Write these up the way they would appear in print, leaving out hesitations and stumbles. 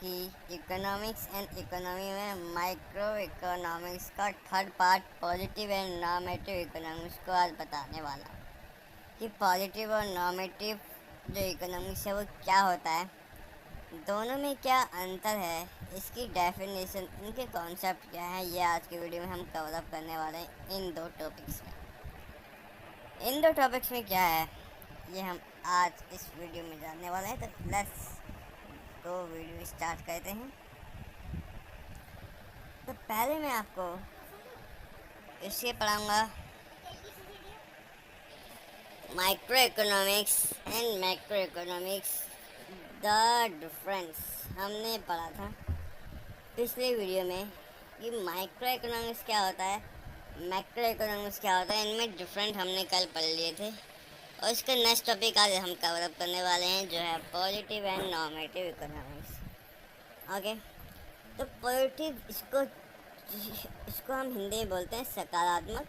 कि economics and economy में micro economics का third part positive and normative economics को आज बताने वाला हूँ कि पॉजिटिव और नॉर्मेटिव जो इकोनॉमिक्स है वो क्या होता है, दोनों में क्या अंतर है, इसकी डेफिनेशन, इनके कॉन्सेप्ट क्या है, ये आज की वीडियो में हम कवर अप करने वाले हैं इन दो टॉपिक्स में। इन दो टॉपिक्स में क्या है ये हम आज इस वीडियो में जानने वाले हैं। तो लेट्स गो, वीडियो स्टार्ट करते हैं। तो पहले मैं आपको इससे पढ़ाऊँगा micro economics and macro economics, the difference. हमने पढ़ा था पिछले वीडियो में कि माइक्रो इकोनॉमिक्स क्या होता है, मैक्रो इकोनॉमिक्स क्या होता है, इनमें डिफरेंट हमने कल पढ़ लिए थे। और इसका नेक्स्ट टॉपिक आज हम कवर अप करने वाले हैं जो है positive and normative economics. Okay, तो पॉजिटिव इसको हम हिंदी में बोलते हैं सकारात्मक,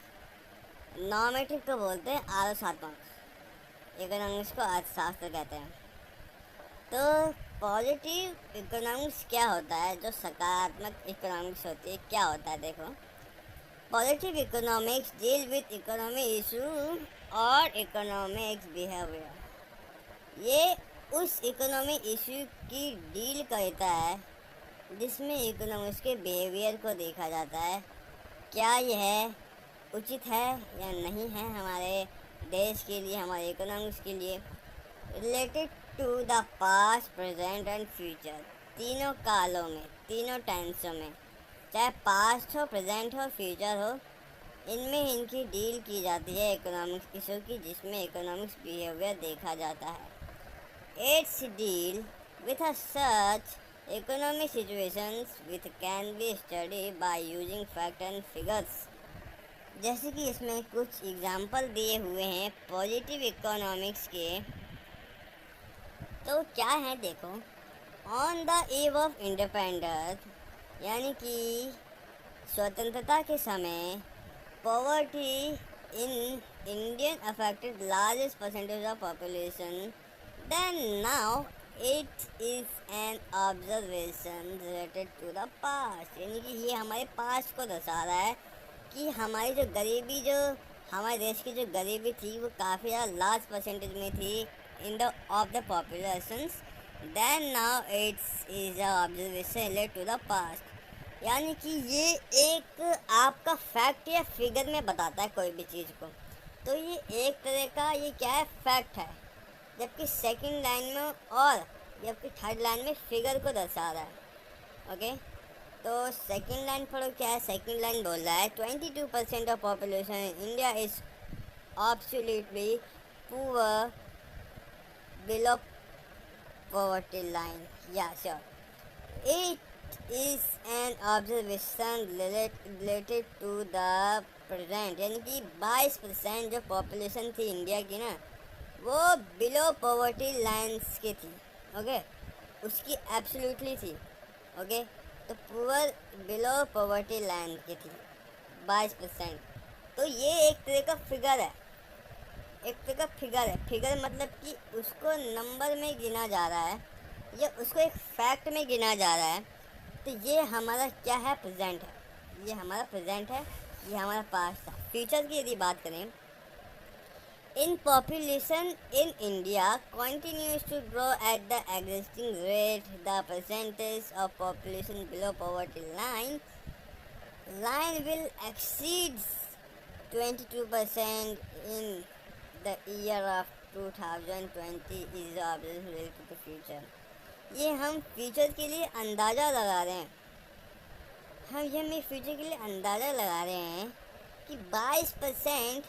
नॉर्मेटिव को बोलते हैं आलोचनात्मक। इकोनॉमिक्स को अर्थशास्त्र कहते हैं। तो पॉजिटिव इकोनॉमिक्स क्या होता है, जो सकारात्मक इकोनॉमिक्स होती है क्या होता है। देखो, positive economics deal with economy issue और इकोनॉमिक्स बिहेवियर। ये उस इकोनॉमी इशू की डील करता है जिसमें इकोनॉमिक्स के बिहेवियर को देखा जाता है, क्या यह उचित है या नहीं है हमारे देश के लिए, हमारे इकोनॉमिक्स के लिए, related to the past, present and future. तीनों कालों में, तीनों टाइम्सों में, चाहे पास्ट हो, प्रेजेंट हो, फ्यूचर हो, इनमें इनकी डील की जाती है इकोनॉमिक्स इशू की, जिसमें इकोनॉमिक्स बिहेवियर देखा जाता है। It's deal with a such economic situations with can be study by using fact and figures. जैसे कि इसमें कुछ एग्जाम्पल दिए हुए हैं पॉजिटिव इकोनॉमिक्स के। तो क्या है देखो, on the eve of independence, यानी कि स्वतंत्रता के समय, poverty in Indian affected largest percentage of population, then now it is an observation related to the past. यानी कि ये हमारे पास्ट को दर्शा रहा है कि हमारी जो गरीबी, जो हमारे देश की जो गरीबी थी वो काफ़ी ज़्यादा लार्ज परसेंटेज में थी in the of the populations, then now it's is a observation related to the past। यानी कि ये एक आपका फैक्ट या फिगर में बताता है कोई भी चीज़ को। तो ये एक तरह का, ये क्या है, फैक्ट है, जबकि सेकंड लाइन में और जबकि थर्ड लाइन में फिगर को दर्शा रहा है। ओके, तो सेकंड लाइन पढ़ो क्या है। सेकंड लाइन बोल रहा है 22% of population in India is absolutely poor below poverty line। Yeah, sure. It is an observation related to the present। यानी कि 22% जो पॉपुलेशन थी इंडिया की ना, वो बिलो पॉवर्टी लाइन्स की थी। ओके, उसकी एब्सोल्युटली थी। ओके, तो पुअर बिलो पॉवर्टी लाइन की थी 22%। तो ये एक तरह का फिगर है, एक तरह का फिगर है। फिगर मतलब कि उसको नंबर में गिना जा रहा है या उसको एक फैक्ट में गिना जा रहा है। तो ये हमारा क्या है, प्रेजेंट है। ये हमारा प्रेजेंट है, ये हमारा पास्ट था। फ्यूचर की यदि बात करें, in population in India continues to grow at the existing rate, the percentage of population below poverty line will exceed 22% in the year of 2020 is obviously related to future। ये हम future के लिए अंदाज़ा लगा रहे हैं, हम फ्यूचर के लिए अंदाज़ा लगा रहे हैं कि 22%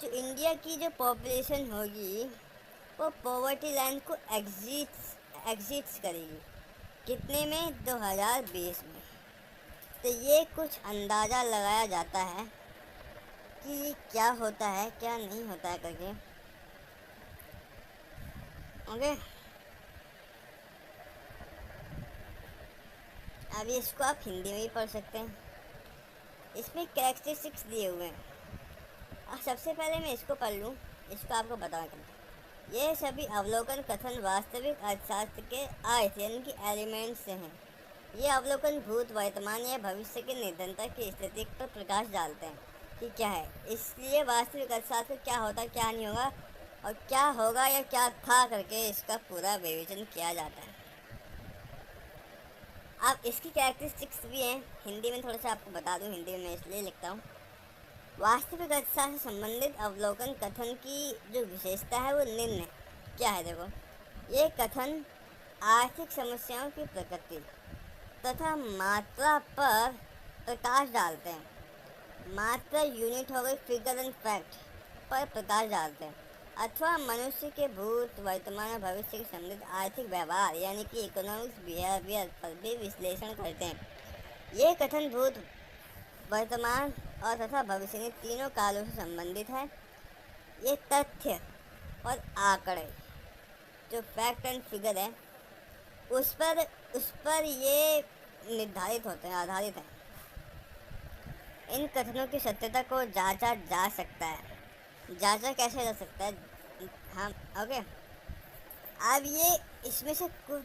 जो इंडिया की जो पॉपुलेशन होगी वो पॉवर्टी लाइन को एग्जिट्स करेगी। कितने में, 2020 में। तो ये कुछ अंदाज़ा लगाया जाता है कि क्या होता है क्या नहीं होता है करके। ओके, अभी इसको आप हिंदी में भी पढ़ सकते हैं। इसमें कैरेक्टरिस्टिक्स दिए हुए हैं। अब सबसे पहले मैं इसको पढ़ लूँ, इसको आपको बताना। ये सभी अवलोकन कथन वास्तविक अर्थशास्त्र के अर्थ यानी कि एलिमेंट्स से हैं। ये अवलोकन भूत, वर्तमान या भविष्य के निरंतर की स्थिति पर प्रकाश डालते हैं कि क्या है। इसलिए वास्तविक अर्थशास्त्र क्या होता है, क्या नहीं होगा और क्या होगा या क्या था करके इसका पूरा विवेचन किया जाता है। अब इसकी कैरेक्टरिस्टिक्स भी हैं, हिंदी में थोड़ा सा आपको बता दूं, हिंदी में मैं इसलिए लिखता हूँ। वास्तविक अर्थशास्त्र से संबंधित अवलोकन कथन की जो विशेषता है वो निम्न है। क्या है देखो, ये कथन आर्थिक समस्याओं की प्रकृति तथा मात्रा पर प्रकाश डालते हैं। मात्रा यूनिट हो गई, फिगर एंड फैक्ट पर प्रकाश डालते हैं, अथवा मनुष्य के भूत, वर्तमान और भविष्य के संबंधित आर्थिक व्यवहार यानी कि इकोनॉमिक्स बिहेवियर पर भी विश्लेषण करते हैं। ये कथन भूत, वर्तमान और तथा भविष्य के तीनों कालों से संबंधित है। ये तथ्य और आंकड़े जो फैक्ट एंड फिगर है उस पर ये निर्धारित होते हैं, आधारित हैं। इन कथनों की सत्यता को जांचा जा सकता है। जांचा कैसे जा सकता है? हम ओके, अब ये इसमें से कुछ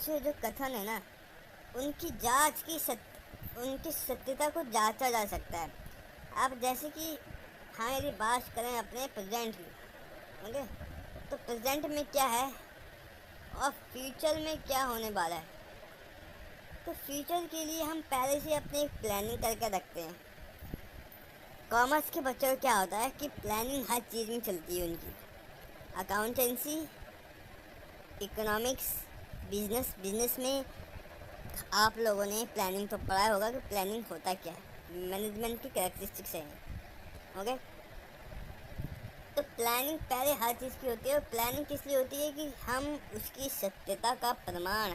जो कथन है ना, उनकी उनकी सत्यता को जांचा जा सकता है। अब जैसे कि हाँ, यदि बात करें अपने प्रेजेंट की, ओके, तो प्रेजेंट में क्या है और फ्यूचर में क्या होने वाला है। तो फ्यूचर के लिए हम पहले से अपनी एक प्लानिंग करके रखते हैं। कॉमर्स के बच्चों को क्या होता है कि प्लानिंग हर चीज़ में चलती है उनकी। अकाउंटेंसी, इकोनॉमिक्स, बिजनेस में आप लोगों ने प्लानिंग तो पढ़ा होगा कि प्लानिंग होता क्या है, मैनेजमेंट की कैरेक्टरिस्टिक्स है, ओके। तो प्लानिंग पहले हर चीज़ की होती है, और प्लानिंग किस लिए होती है कि हम उसकी सत्यता का प्रमाण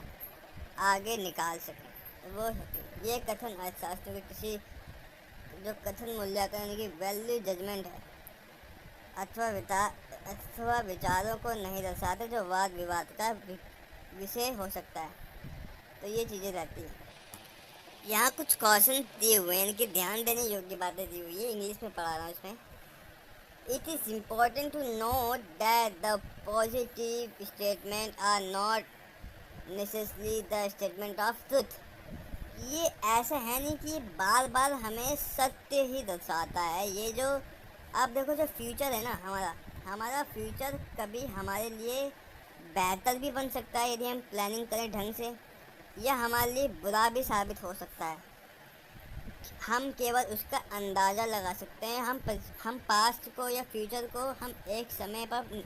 आगे निकाल सकें। वो ये कथन अर्थशास्त्र के किसी जो कथन मूल्यांकन की वैल्यू जजमेंट है अथवा विचारों को नहीं दर्शाते जो वाद विवाद का विषय हो सकता है। तो ये चीज़ें रहती हैं। यहाँ कुछ क्वेश्चन दिए हुए हैं, इनके ध्यान देने योग्य बातें दी हुई है, इंग्लिश में पढ़ा रहा हूँ इसमें। It is important to note that the positive statements are not necessarily the statement of truth. ये ऐसा है नहीं कि बार बार हमें सत्य ही दर्शाता है। ये जो आप देखो, जो फ्यूचर है ना हमारा फ्यूचर कभी हमारे लिए बेहतर भी बन सकता है यदि हम प्लानिंग करें ढंग से, या हमारे लिए बुरा भी साबित हो सकता है। हम केवल उसका अंदाज़ा लगा सकते हैं। हम पास्ट को या फ्यूचर को हम एक समय पर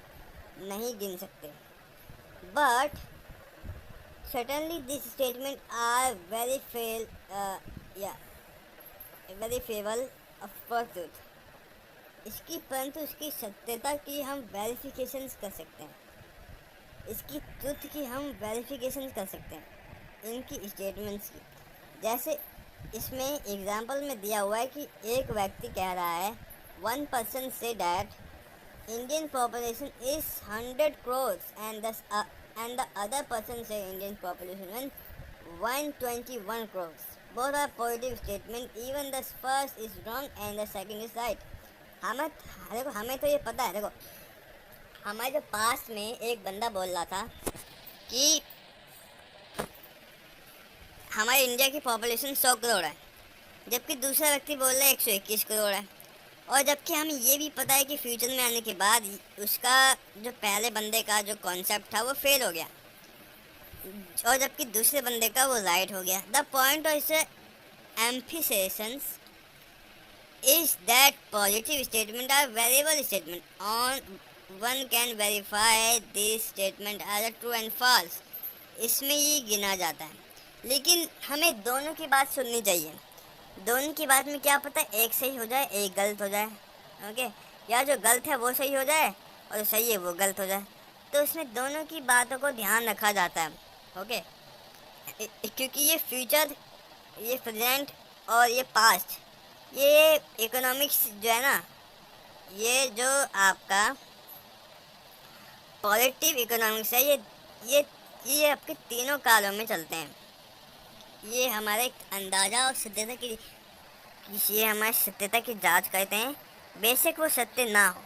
नहीं गिन सकते। But certainly these statements are very favorable for truth. परंतु इसकी सत्यता की हम वेरिफिकेशंस कर सकते हैं, इसकी ट्रुथ की हम वेरिफिकेशन कर सकते हैं इनकी स्टेटमेंट्स की। जैसे इसमें एग्जाम्पल में दिया हुआ है कि एक व्यक्ति कह रहा है, 1% say that Indian population is 100 crores and the other person say Indian population is 121 crores. Both are positive statement. Even the first is wrong and the second is right. हमें तो ये पता है। देखो, हमारे जो पास में एक बंदा बोल रहा था कि हमारे इंडिया की पॉपुलेशन 100 करोड़ है, जबकि दूसरा व्यक्ति बोल रहा है 121 करोड़ है। और जबकि हमें ये भी पता है कि फ्यूचर में आने के बाद उसका जो पहले बंदे का जो कॉन्सेप्ट था वो फेल हो गया, और जबकि दूसरे बंदे का वो राइट हो गया। The point of emphasis is that positive statement are variable statement on one can verify this statement as a true and false. इसमें ये गिना जाता है, लेकिन हमें दोनों की बात सुननी चाहिए। दोनों की बात में क्या पता है, एक सही हो जाए एक गलत हो जाए, ओके, या जो गलत है वो सही हो जाए और जो सही है वो गलत हो जाए। तो इसमें दोनों की बातों को ध्यान रखा जाता है, ओके। क्योंकि ये फ्यूचर, ये प्रेजेंट और ये पास्ट, ये इकोनॉमिक्स जो है ना, ये जो आपका पॉजिटिव इकोनॉमिक्स है, ये आपके तीनों कालों में चलते हैं। ये हमारे अंदाज़ा और सत्यता की, ये हमारी सत्यता की जांच करते हैं बेशक वो सत्य ना हो,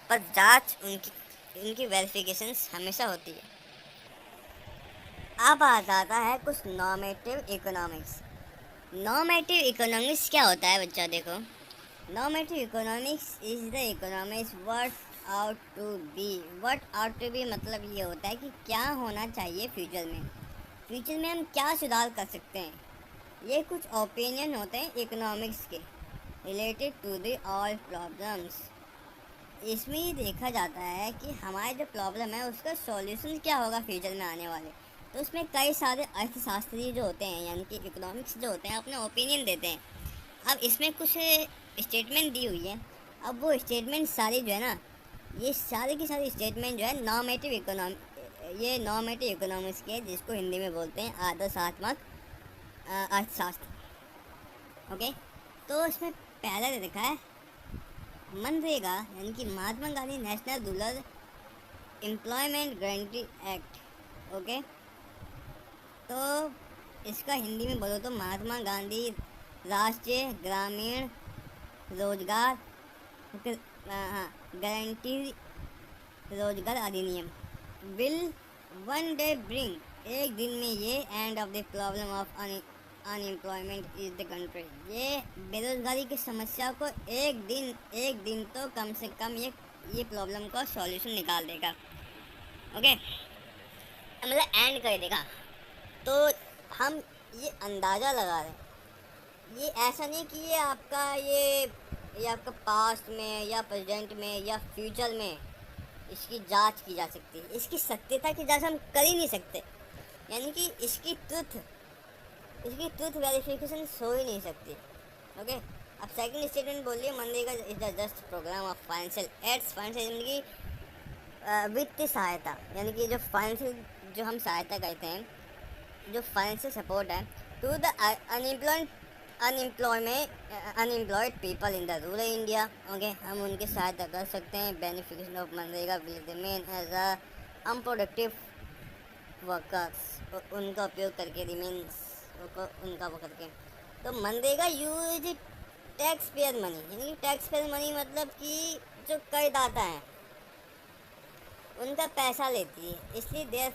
पर जांच उनकी इनकी वेरिफिकेशंस हमेशा होती है। अब आ जाता है कुछ नॉर्मेटिव इकोनॉमिक्स। नॉर्मेटिव इकोनॉमिक्स क्या होता है बच्चा, देखो। Normative economics is the economics what ought to be मतलब ये होता है कि क्या होना चाहिए फ्यूचर में, फ्यूचर में हम क्या सुधार कर सकते हैं। ये कुछ ओपिनियन होते हैं इकोनॉमिक्स के related to the all problems. इसमें ये देखा जाता है कि हमारे जो प्रॉब्लम है उसका सॉल्यूशन क्या होगा फ्यूचर में आने वाले। तो उसमें कई सारे अर्थशास्त्री जो होते हैं यानी कि इकोनॉमिक्स जो होते हैं अपने ओपिनियन देते हैं। अब इसमें कुछ स्टेटमेंट दी हुई है। अब वो स्टेटमेंट सारी जो है ना, ये सारी की सारी स्टेटमेंट जो है ये नॉर्मेटिव इकोनॉमिक्स के, जिसको हिंदी में बोलते हैं आदर्शात्मक अर्थशास्त्र। ओके, तो इसमें पहले लिखा है मनरेगा यानी कि Mahatma Gandhi national rural employment guarantee act. Okay, तो इसका हिंदी में बोलो तो महात्मा गांधी राष्ट्रीय ग्रामीण रोजगार गारंटी रोजगार अधिनियम विल वन डे ब्रिंग, एक दिन में ये end of the problem of unemployment is the country, ये बेरोजगारी की समस्या को एक दिन तो कम से कम ये प्रॉब्लम का सॉल्यूशन निकाल देगा। ओके, मतलब एंड कर देगा। तो हम ये अंदाज़ा लगा रहे हैं, ये ऐसा नहीं कि ये आपका पास्ट में या प्रेजेंट में या फ्यूचर में इसकी जांच की जा सकती है। इसकी सत्यता की जांच हम कर ही नहीं सकते, यानी कि इसकी ट्रुथ वेरिफिकेशन हो ही नहीं सकती। ओके, अब सेकंड स्टेटमेंट बोलिए मनरेगा is the just programme of financial aids, financial यानी कि वित्तीय सहायता, यानी कि जो फाइनेंशियल जो हम सहायता कहते हैं, जो फाइनेंशियल सपोर्ट है to the unemployed people in the rural India. Okay, हम उनकी सहायता कर सकते हैं। बेनिफिकेशन ऑफ मनरेगा will remain as unproductive workers, उनका उपयोग करके रिमेन्स उनका वो करके। तो मनरेगा यूज टैक्स पेयर मनी, यानी कि टैक्स पेयर मनी मतलब कि जो करदाता हैं उनका पैसा लेती है, इसलिए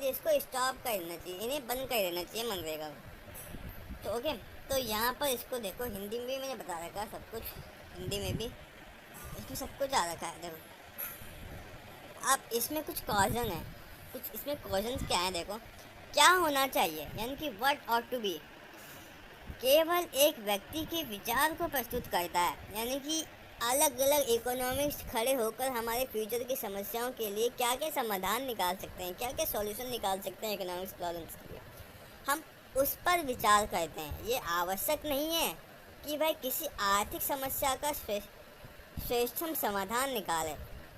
इसको स्टॉप कर देना चाहिए, इन्हें बंद कर देना चाहिए मनरेगा को। तो ओके, तो यहाँ पर इसको देखो, हिंदी में भी मैंने बता रखा है सब कुछ, हिंदी में भी इसमें सब कुछ आ रखा है। देखो अब इसमें कुछ कॉजन है, कुछ इसमें कॉजन्स क्या है, देखो क्या होना चाहिए, यानी कि व्हाट ऑट टू बी केवल एक व्यक्ति के विचार को प्रस्तुत करता है, यानी कि अलग अलग इकोनॉमिक्स खड़े होकर हमारे फ्यूचर की समस्याओं के लिए क्या क्या समाधान निकाल सकते हैं, क्या क्या सॉल्यूशन निकाल सकते हैं इकोनॉमिक्स प्रॉब्लम्स के लिए, हम उस पर विचार करते हैं। ये आवश्यक नहीं है कि भाई किसी आर्थिक समस्या का श्रेष्ठतम समाधान निकाले।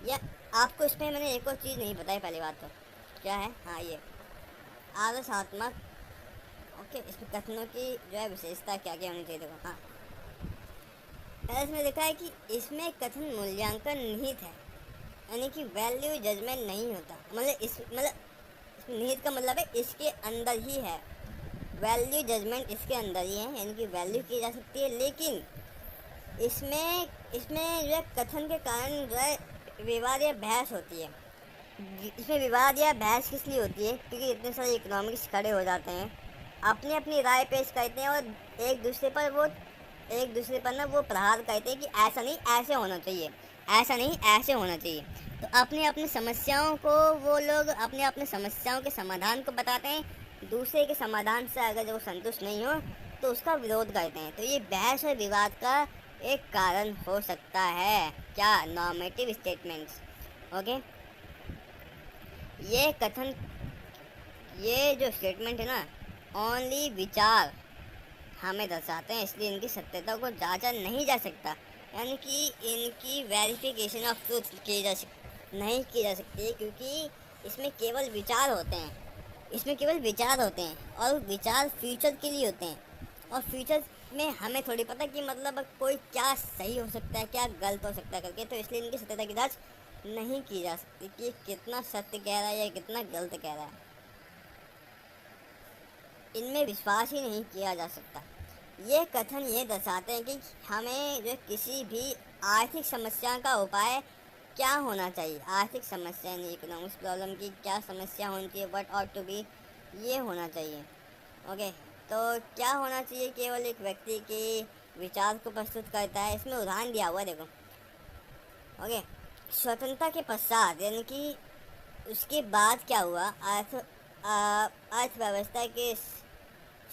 या आपको इसमें मैंने एक और चीज़ नहीं बताई, पहली बात तो क्या है, हाँ ये आदर्शात्मक। ओके, इसमें कथनों की जो है विशेषता क्या क्या होनी चाहिए, देखो। हाँ, इसमें लिखा है कि इसमें कथन मूल्यांकन निहित है, यानी कि वैल्यू जजमेंट नहीं होता। मतलब निहित का मतलब है इसके अंदर ही है, वैल्यू जजमेंट इसके अंदर ही है, यानी कि वैल्यू की जा सकती है। लेकिन इसमें जो है कथन के कारण जो है विवाद या बहस होती है। इसमें विवाद या बहस किस लिए होती है, क्योंकि इतने सारे इकोनॉमिक्स खड़े हो जाते हैं, अपनी अपनी राय पेश करते हैं और एक दूसरे पर ना वो प्रहार करते हैं कि ऐसा नहीं ऐसे होना चाहिए, ऐसा नहीं ऐसे होना चाहिए। तो अपनी अपनी समस्याओं को वो लोग अपने अपने समस्याओं के समाधान को बताते हैं, दूसरे के समाधान से अगर वो संतुष्ट नहीं हो तो उसका विरोध करते हैं। तो ये बहस और विवाद का एक कारण हो सकता है, क्या, नॉर्मेटिव स्टेटमेंट्स। ओके, ये जो स्टेटमेंट है ना, ओनली विचार हमें दर्शाते हैं, इसलिए इनकी सत्यता को जांचा नहीं जा सकता, यानी कि इनकी वेरिफिकेशन ऑफ ट्रूथ नहीं की जा सकती, क्योंकि इसमें केवल विचार होते हैं और विचार फ्यूचर के लिए होते हैं, और फ्यूचर में हमें थोड़ी पता कि मतलब कोई क्या सही हो सकता है क्या गलत हो सकता है करके। तो इसलिए इनकी सत्यता की जांच नहीं की जा सकती कि कितना सत्य कह रहा है या कितना गलत कह रहा है, इनमें विश्वास ही नहीं किया जा सकता। ये कथन ये दर्शाते हैं कि हमें जो किसी भी आर्थिक समस्या का उपाय क्या होना चाहिए, आर्थिक समस्या यानी इकोनॉमिक्स प्रॉब्लम की क्या समस्या होनी चाहिए, व्हाट ऑट टू बी, ये होना चाहिए। ओके, तो क्या होना चाहिए, केवल एक व्यक्ति के विचार को प्रस्तुत करता है। इसमें उदाहरण दिया हुआ है, देखो। ओके, स्वतंत्रता के पश्चात यानी कि उसके बाद क्या हुआ, अर्थव्यवस्था के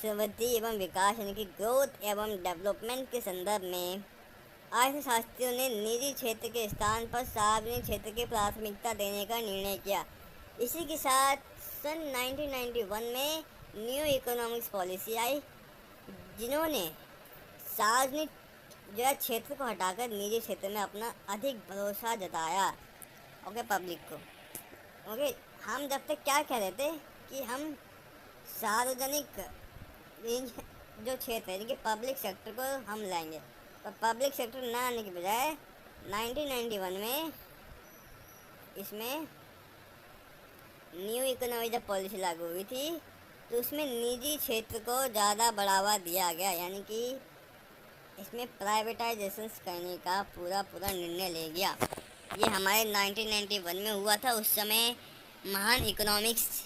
समृद्धि एवं विकास यानी कि ग्रोथ एवं डेवलपमेंट के संदर्भ में अर्थशास्त्रियों ने निजी क्षेत्र के स्थान पर सार्वजनिक क्षेत्र की प्राथमिकता देने का निर्णय किया। इसी के साथ सन 1991 में न्यू इकोनॉमिक्स पॉलिसी आई, जिन्होंने सार्वजनिक जो है क्षेत्र को हटाकर निजी क्षेत्र में अपना अधिक भरोसा जताया। ओके, पब्लिक को। ओके, हम जब तक क्या कह रहे थे कि हम सार्वजनिक जो क्षेत्र है कि पब्लिक सेक्टर को हम लाएंगे, पर पब्लिक सेक्टर ना आने के बजाय 1991 में इसमें न्यू इकोनॉमिक जब पॉलिसी लागू हुई थी तो उसमें निजी क्षेत्र को ज़्यादा बढ़ावा दिया गया, यानी कि इसमें प्राइवेटाइजेशन करने का पूरा निर्णय ले गया। ये हमारे 1991 में हुआ था। उस समय महान इकोनॉमिक्स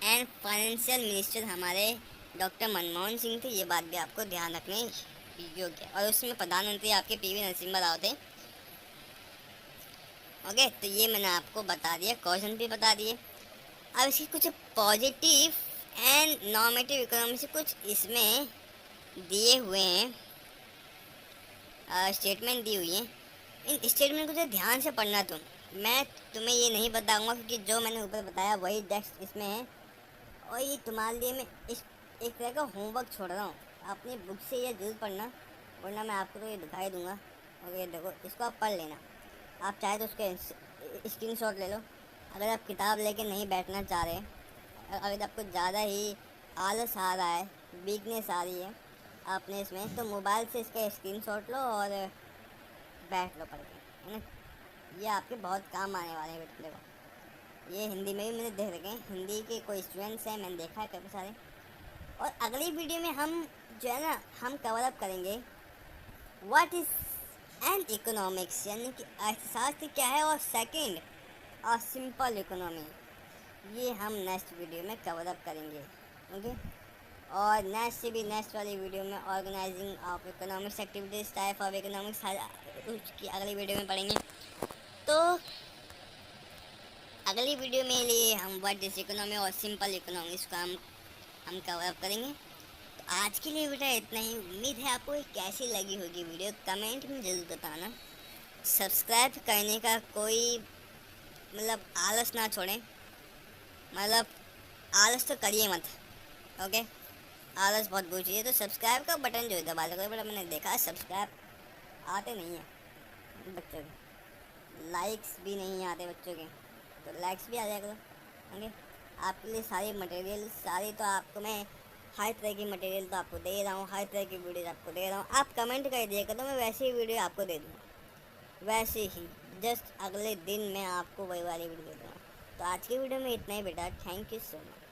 एंड फाइनेंशियल मिनिस्टर हमारे डॉक्टर मनमोहन सिंह थे। ये बात भी आपको ध्यान रखने योग्य। और उसमें प्रधानमंत्री आपके पीवी नरसिम्हा राव थे। ओके, तो ये मैंने आपको बता दिया, क्वेश्चन भी बता दिए। अब इसकी कुछ पॉजिटिव एंड नॉर्मेटिव इकोनॉमी से कुछ इसमें दिए हुए हैं, स्टेटमेंट दी हुई है। इन स्टेटमेंट को जो ध्यान से पढ़ना मैं तुम्हें ये नहीं बताऊंगा, क्योंकि जो मैंने ऊपर बताया वही टेक्स्ट इसमें है। और ये तुम्हारे लिए मैं इस एक तरह का होमवर्क छोड़ रहा हूँ। अपनी बुक से ये जरूर पढ़ना, वरना मैं आपको तो ये दिखाई दूंगा। और ये देखो, इसको आप पढ़ लेना। आप चाहे तो उसके स्क्रीनशॉट ले लो। अगर आप किताब लेके नहीं बैठना चाह रहे, अगर आपको ज़्यादा ही आलस आ रहा है, वीकनेस आ रही है आपने इसमें, तो मोबाइल से इसका स्क्रीनशॉट लो और बैठ लो पढ़ के, है ना। ये आपके बहुत काम आने वाले हैं बेटे। देखो, ये हिंदी में भी मैंने देख रखे हैं, हिंदी के कोई स्टूडेंट्स हैं, मैंने देखा है काफ़ी सारे। और अगली वीडियो में हम जो है ना, हम कवर अप करेंगे व्हाट इज़ एन इकोनॉमिक्स, यानी कि अर्थशास्त्र क्या है, और सेकंड और सिंपल इकोनॉमी। ये हम नेक्स्ट वीडियो में कवर अप करेंगे। ओके, और नेक्स्ट से भी नेक्स्ट वाली वीडियो में organising of economics activities, type of economics, उसकी अगली वीडियो में पढ़ेंगे। तो अगली वीडियो में लिए हम व्हाट इज इकोनॉमी और सिंपल इकोनॉमिक्स का हम कवर अप करेंगे। तो आज के लिए बेटा इतना ही। उम्मीद है आपको कैसी लगी होगी वीडियो, कमेंट में ज़रूर बताना। सब्सक्राइब करने का कोई मतलब आलस ना छोड़ें, मतलब आलस तो करिए मत। ओके, आलस बहुत बुरी चीज़ है। तो सब्सक्राइब का बटन जो है दबा दो। बेटा मैंने देखा सब्सक्राइब आते नहीं हैं बच्चों के, लाइक्स भी नहीं आते बच्चों के, तो लाइक्स भी आ जाएगा। ओके, आपके लिए सारी मटेरियल सारी तो आपको मैं हर तरह की मटेरियल तो आपको दे रहा हूँ, हर तरह की वीडियो आपको दे रहा हूँ। आप कमेंट कर दिएगा तो मैं वैसे ही वीडियो आपको दे दूँगा, वैसे ही जस्ट अगले दिन मैं आपको वही वाली वीडियो दे दूँगा। तो आज की वीडियो में इतना ही बेटा। Thank you so much.